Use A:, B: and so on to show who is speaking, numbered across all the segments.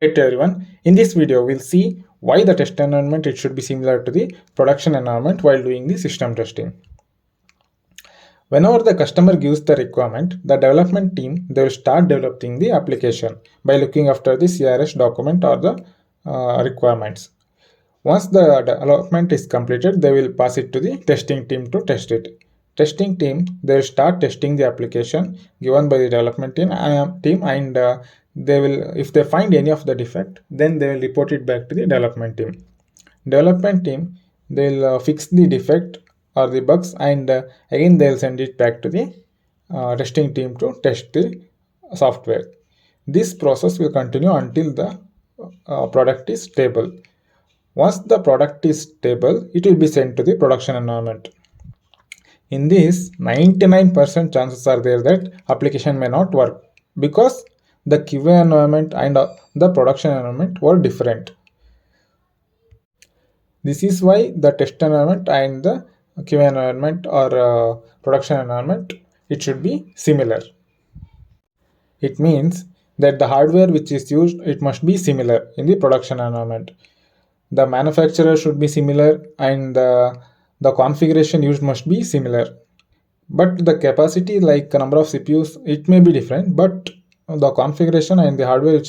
A: Hey everyone, in this video we'll see why the test environment it should be similar to the production environment while doing the system testing. Whenever the customer gives the requirement, the development team they will start developing the application by looking after the CRS document or the requirements. Once the development is completed, they will pass it to the testing team to test it. Testing team they will start testing the application given by the development team and they will, if they find any of the defect, then they will report it back to the development team. Development team they'll fix the defect or the bugs and again they'll send it back to the testing team to test the software. This process will continue until the product is stable. Once the product is stable, it will be sent to the production environment. In this, 99% chances are there that application may not work because the QA environment and the production environment were different. This is why the test environment and the QA environment or production environment, it should be similar. It means that the hardware which is used, it must be similar in the production environment. The manufacturer should be similar and the configuration used must be similar. But the capacity, like number of CPUs, it may be different, but the configuration and the hardware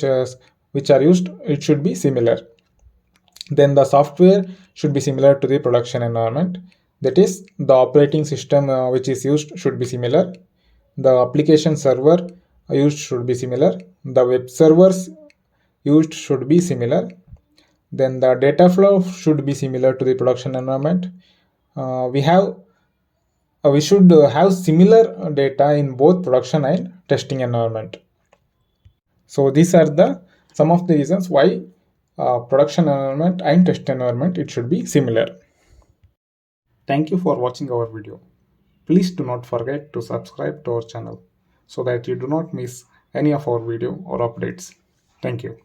A: which are used, it should be similar. Then the software should be similar to the production environment. That is, the operating system which is used should be similar. The application server used should be similar. The web servers used should be similar. Then the data flow should be similar to the production environment. We should have similar data in both production and testing environment. So these are the some of the reasons why production environment and test environment it should be similar. Thank you for watching our video. Please do not forget to subscribe to our channel so that you do not miss any of our video or updates. Thank you.